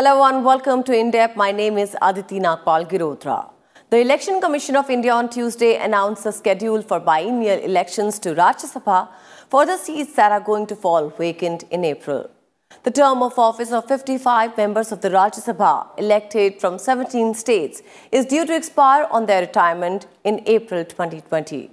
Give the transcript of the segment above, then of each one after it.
Hello and welcome to In Depth. My name is Aditi Nagpal Girotra. The Election Commission of India on Tuesday announced the schedule for biennial elections to Rajya Sabha for the seats that are going to fall vacant in April. The term of office of 55 members of the Rajya Sabha, elected from 17 states, is due to expire on their retirement in April 2020.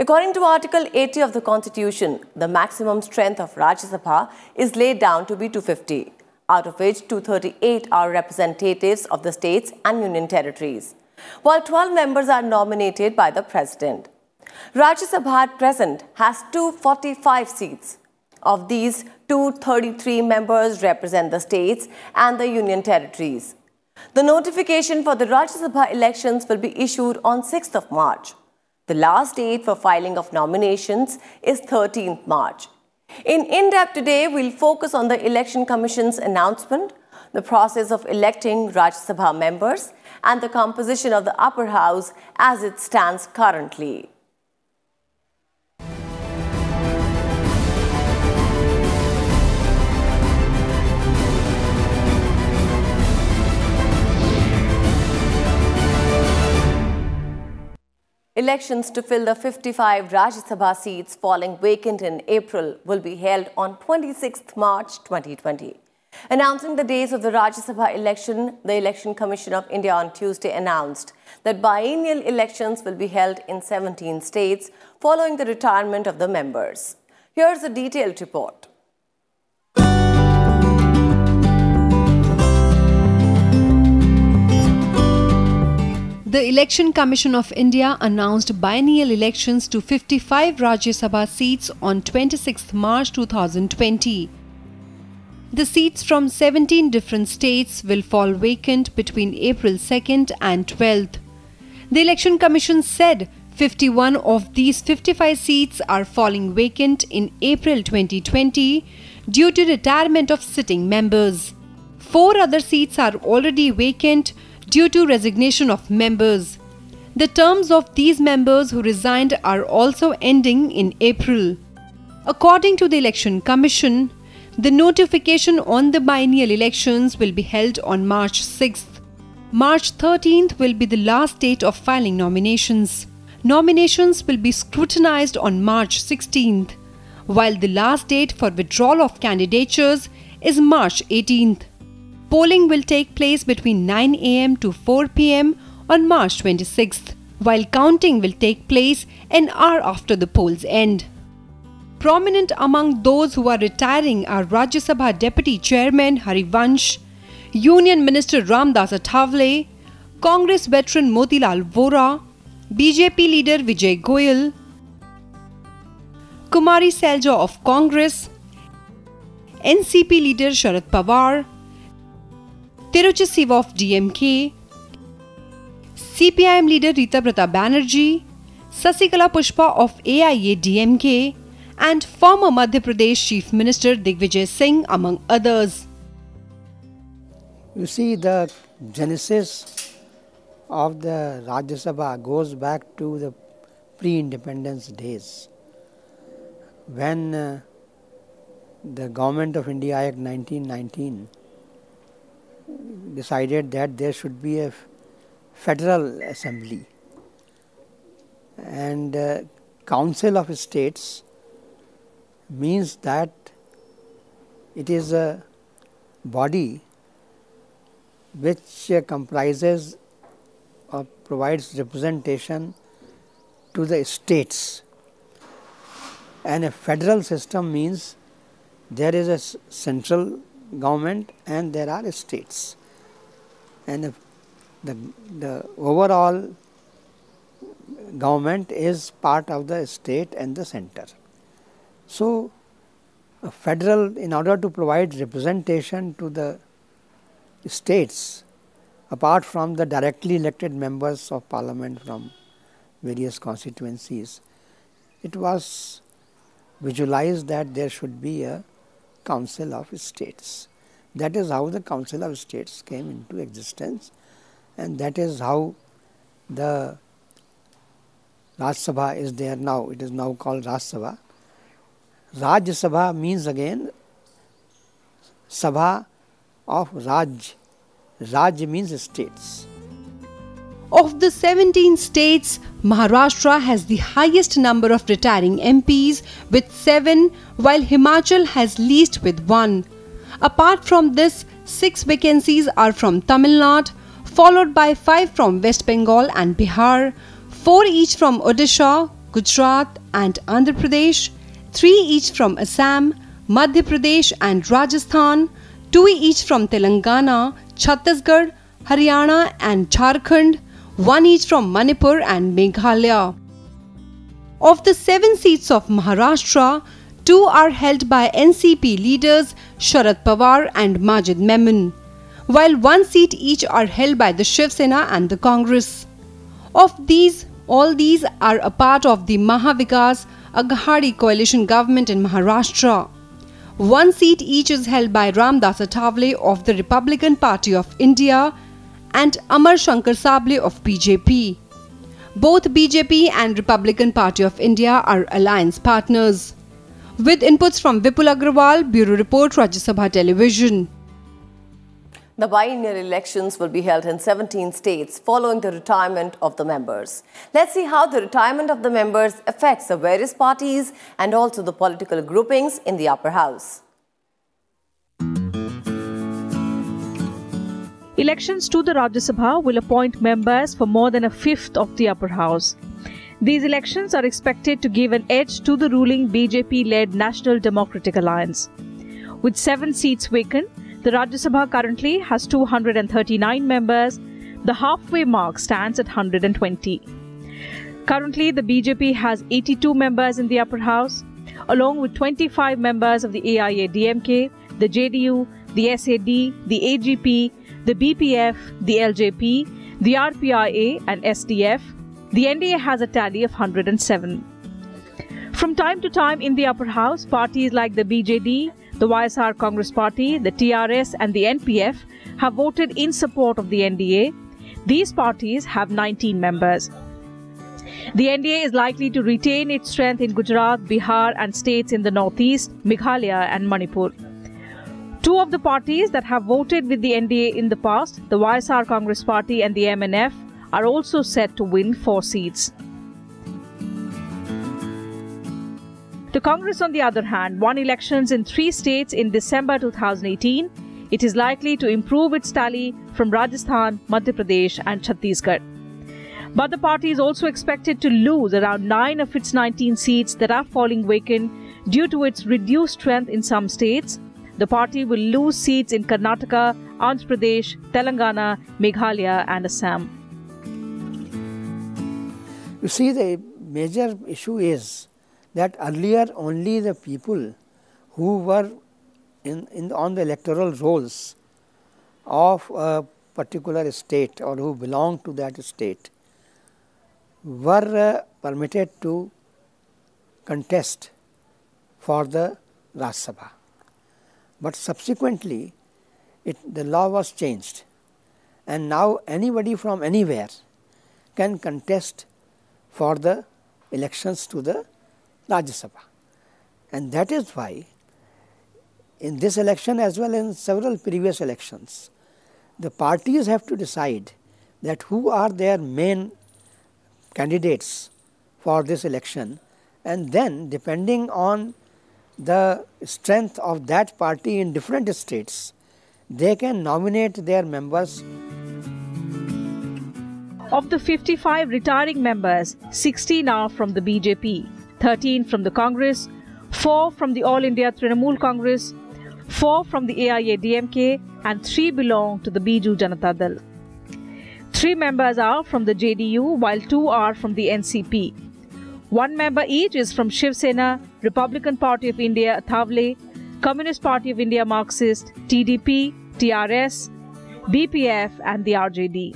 According to Article 80 of the Constitution, the maximum strength of Rajya Sabha is laid down to be 250, out of which 238 are representatives of the states and union territories, while 12 members are nominated by the President. Rajya Sabha at present has 245 seats. Of these, 233 members represent the states and the union territories. The notification for the Rajya Sabha elections will be issued on 6th of March. The last date for filing of nominations is 13th March. In depth today, we'll focus on the Election Commission's announcement, the process of electing Rajya Sabha members, and the composition of the upper house as it stands currently. Elections to fill the 55 Rajya Sabha seats falling vacant in April will be held on 26th March 2020. Announcing the days of the Rajya Sabha election, the Election Commission of India on Tuesday announced that biennial elections will be held in 17 states following the retirement of the members. Here's a detailed report. The Election Commission of India announced biennial elections to 55 Rajya Sabha seats on 26 March 2020. The seats from 17 different states will fall vacant between April 2nd and 12th. The Election Commission said 51 of these 55 seats are falling vacant in April 2020 due to retirement of sitting members. 4 other seats are already vacant due to resignation of members. The terms of these members who resigned are also ending in April. According to the Election Commission, the notification on the biennial elections will be held on March 6th. March 13th will be the last date of filing nominations. Nominations will be scrutinized on March 16th, while the last date for withdrawal of candidatures is March 18th. Polling will take place between 9 a.m. to 4 p.m. on March 26th, while counting will take place an hour after the polls end. Prominent among those who are retiring are Rajya Sabha Deputy Chairman Harivansh, Union Minister Ramdas Athavale, Congress veteran Motilal Vora, BJP leader Vijay Goyal, Kumari Selja of Congress, NCP leader Sharad Pawar, Tiruchi Siva of DMK, CPIM leader Rita Prata Banerjee, Sasikala Pushpa of AIA-DMK, and former Madhya Pradesh Chief Minister Digvijay Singh, among others. You see, the genesis of the Rajya Sabha goes back to the pre-independence days, when the Government of India Act 1919 decided that there should be a federal assembly, and Council of States means that it is a body which comprises or provides representation to the states, and a federal system means there is a central government and there are states, and the overall government is part of the state and the center. So, a federal, in order to provide representation to the states, apart from the directly elected members of parliament from various constituencies, it was visualized that there should be a Council of States. That is how the Council of States came into existence, and that is how the Rajya Sabha is there now. It is now called Rajya Sabha. Rajya Sabha means again Sabha of Raj, Raj means states. Of the 17 states, Maharashtra has the highest number of retiring MPs with 7, while Himachal has least with 1. Apart from this, 6 vacancies are from Tamil Nadu, followed by 5 from West Bengal and Bihar, 4 each from Odisha, Gujarat and Andhra Pradesh, 3 each from Assam, Madhya Pradesh and Rajasthan, 2 each from Telangana, Chhattisgarh, Haryana and Jharkhand, 1 each from Manipur and Meghalaya. Of the 7 seats of Maharashtra, 2 are held by NCP leaders Sharad Pawar and Majid Memon, while 1 seat each are held by the Shiv Sena and the Congress. Of these, all these are a part of the Maha Vikas Aghadi coalition government in Maharashtra. 1 seat each is held by Ramdas Athavale of the Republican Party of India and Amar Shankar Sable of BJP. Both BJP and Republican Party of India are alliance partners. With inputs from Vipul Agrawal, Bureau Report, Rajya Sabha Television. The biennial elections will be held in 17 states following the retirement of the members. Let's see how the retirement of the members affects the various parties and also the political groupings in the upper house. Elections to the Rajya Sabha will appoint members for more than a fifth of the upper house. These elections are expected to give an edge to the ruling BJP-led National Democratic Alliance. With 7 seats vacant, the Rajya Sabha currently has 239 members. The halfway mark stands at 120. Currently, the BJP has 82 members in the upper house, along with 25 members of the AIADMK, the JDU, the SAD, the AGP, the BPF, the LJP, the RPIA and SDF. The NDA has a tally of 107. From time to time in the upper house, parties like the BJD, the YSR Congress Party, the TRS and the NPF have voted in support of the NDA. These parties have 19 members. The NDA is likely to retain its strength in Gujarat, Bihar and states in the northeast, Meghalaya and Manipur. 2 of the parties that have voted with the NDA in the past, the YSR Congress Party and the MNF, are also set to win 4 seats. The Congress, on the other hand, won elections in 3 states in December 2018. It is likely to improve its tally from Rajasthan, Madhya Pradesh and Chhattisgarh. But the party is also expected to lose around 9 of its 19 seats that are falling vacant due to its reduced strength in some states. The party will lose seats in Karnataka, Andhra Pradesh, Telangana, Meghalaya and Assam. You see, the major issue is that earlier only the people who were on the electoral rolls of a particular state or who belonged to that state were permitted to contest for the Rajya Sabha. But subsequently the law was changed and now anybody from anywhere can contest for the elections to the Rajya Sabha. And that is why in this election as well as in several previous elections, the parties have to decide that who are their main candidates for this election, and then depending on the strength of that party in different states, they can nominate their members. Of the 55 retiring members, 16 are from the BJP, 13 from the Congress, 4 from the All India Trinamool Congress, 4 from the AIADMK and 3 belong to the Biju Janata Dal. 3 members are from the JDU while 2 are from the NCP. 1 member each is from Shiv Sena, Republican Party of India Athavale, Communist Party of India Marxist, TDP, TRS, BPF and the RJD.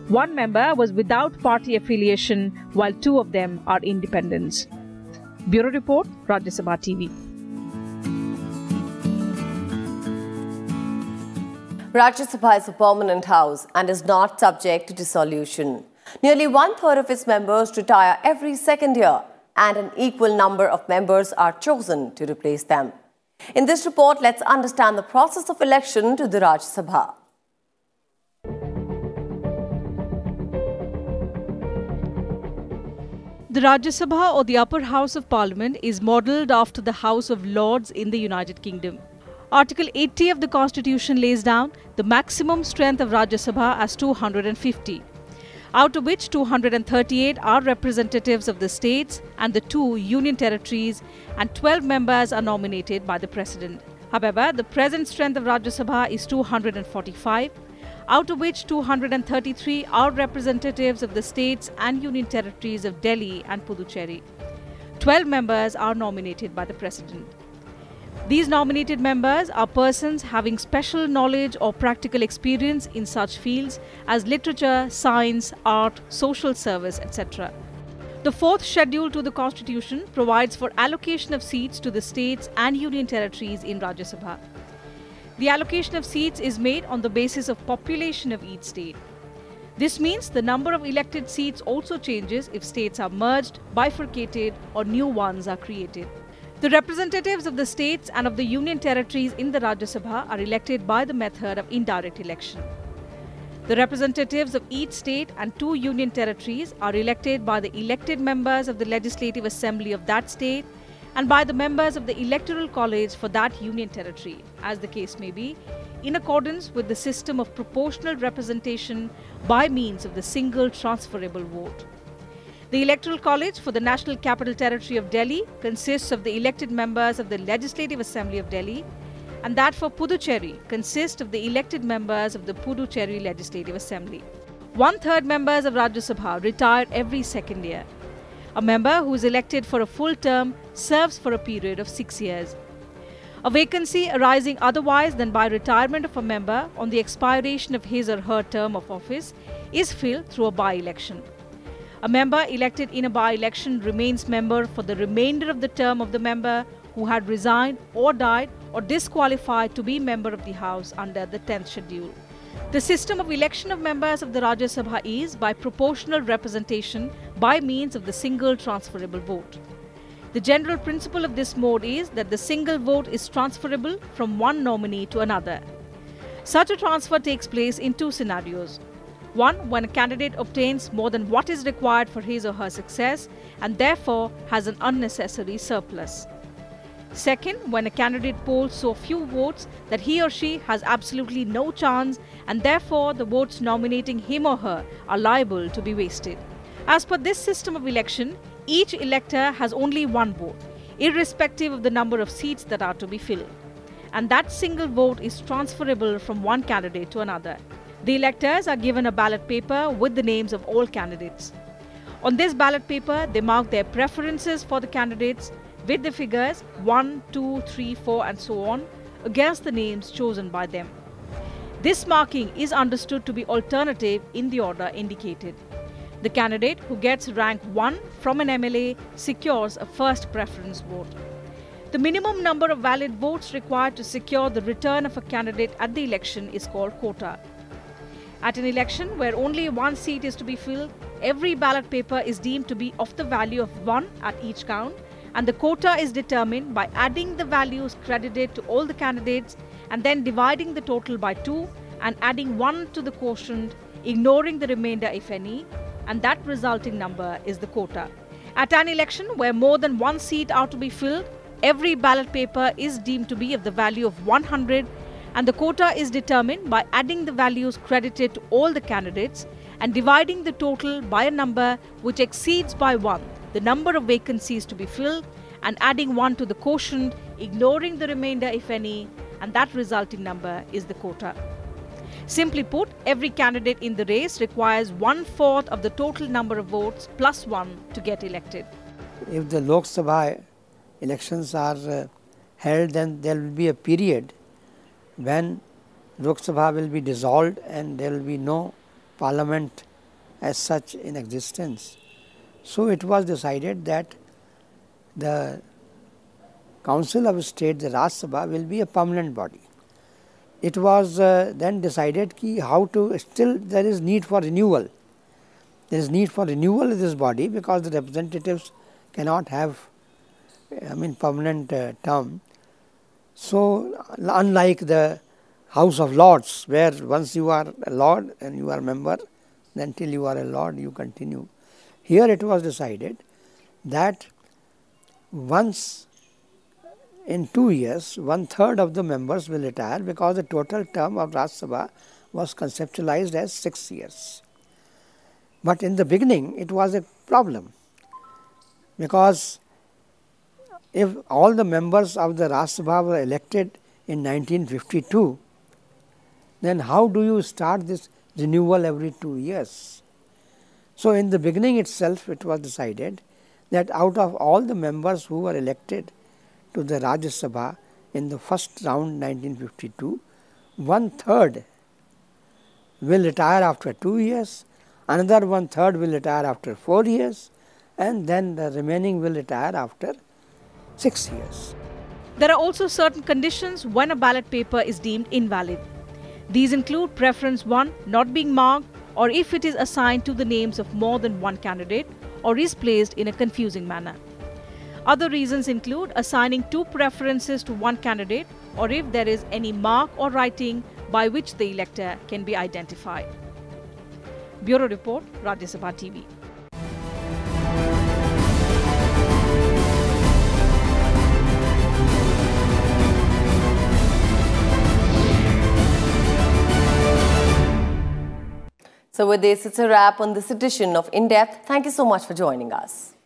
1 member was without party affiliation while 2 of them are independents. Bureau Report, Rajya Sabha TV. Rajya Sabha is a permanent house and is not subject to dissolution. Nearly 1/3 of its members retire every second year and an equal number of members are chosen to replace them. In this report, let's understand the process of election to the Rajya Sabha. The Rajya Sabha, or the upper house of parliament, is modelled after the House of Lords in the United Kingdom. Article 80 of the Constitution lays down the maximum strength of Rajya Sabha as 250, out of which 238 are representatives of the states and the 2 union territories, and 12 members are nominated by the President. However, the present strength of Rajya Sabha is 245, out of which 233 are representatives of the states and union territories of Delhi and Puducherry. 12 members are nominated by the President. These nominated members are persons having special knowledge or practical experience in such fields as literature, science, art, social service, etc. The 4th schedule to the Constitution provides for allocation of seats to the states and union territories in Rajya Sabha. The allocation of seats is made on the basis of population of each state. This means the number of elected seats also changes if states are merged, bifurcated, or new ones are created. The representatives of the states and of the union territories in the Rajya Sabha are elected by the method of indirect election. The representatives of each state and 2 union territories are elected by the elected members of the Legislative Assembly of that state and by the members of the Electoral College for that union territory, as the case may be, in accordance with the system of proportional representation by means of the single transferable vote. The Electoral College for the National Capital Territory of Delhi consists of the elected members of the Legislative Assembly of Delhi, and that for Puducherry consists of the elected members of the Puducherry Legislative Assembly. 1/3 members of Rajya Sabha retire every 2nd year. A member who is elected for a full term serves for a period of 6 years. A vacancy arising otherwise than by retirement of a member on the expiration of his or her term of office is filled through a by-election. A member elected in a by-election remains member for the remainder of the term of the member who had resigned or died or disqualified to be member of the House under the 10th schedule. The system of election of members of the Rajya Sabha is by proportional representation by means of the single transferable vote. The general principle of this mode is that the single vote is transferable from one nominee to another. Such a transfer takes place in 2 scenarios. One, when a candidate obtains more than what is required for his or her success and therefore has an unnecessary surplus. Second, when a candidate polls so few votes that he or she has absolutely no chance and therefore the votes nominating him or her are liable to be wasted. As per this system of election, each elector has only one vote, irrespective of the number of seats that are to be filled. And that single vote is transferable from one candidate to another. The electors are given a ballot paper with the names of all candidates. On this ballot paper, they mark their preferences for the candidates with the figures 1, 2, 3, 4 and so on against the names chosen by them. This marking is understood to be alternative in the order indicated. The candidate who gets rank 1 from an MLA secures a first preference vote. The minimum number of valid votes required to secure the return of a candidate at the election is called quota. At an election where only one seat is to be filled, every ballot paper is deemed to be of the value of 1 at each count, and the quota is determined by adding the values credited to all the candidates and then dividing the total by 2 and adding 1 to the quotient, ignoring the remainder if any, and that resulting number is the quota. At an election where more than one seat are to be filled, every ballot paper is deemed to be of the value of 100 and the quota is determined by adding the values credited to all the candidates and dividing the total by a number which exceeds by 1 the number of vacancies to be filled and adding 1 to the quotient, ignoring the remainder if any, and that resulting number is the quota. Simply put, every candidate in the race requires 1/4 of the total number of votes plus 1 to get elected. If the Lok Sabha elections are held, then there will be a period when Lok Sabha will be dissolved and there will be no parliament as such in existence. So it was decided that the Council of State, the Rajya Sabha, will be a permanent body. It was then decided how to, still there is need for renewal. There is need for renewal of this body because the representatives cannot have permanent term. So unlike the House of Lords, where once you are a Lord and you are a member, then till you are a Lord you continue. Here it was decided that once in 2 years, 1/3 of the members will retire, because the total term of Rajya Sabha was conceptualized as 6 years. But in the beginning, it was a problem, because if all the members of the Rajya Sabha were elected in 1952, then how do you start this renewal every 2 years? So, in the beginning itself, it was decided that out of all the members who were elected to the Rajya Sabha in the first round 1952, 1/3 will retire after 2 years, another 1/3 will retire after 4 years, and then the remaining will retire after 6 years. There are also certain conditions when a ballot paper is deemed invalid. These include preference 1 not being marked, or if it is assigned to the names of more than one candidate or is placed in a confusing manner. Other reasons include assigning 2 preferences to one candidate, or if there is any mark or writing by which the elector can be identified. Bureau Report, Rajya Sabha TV. So with this, it's a wrap on this edition of In Depth. Thank you so much for joining us.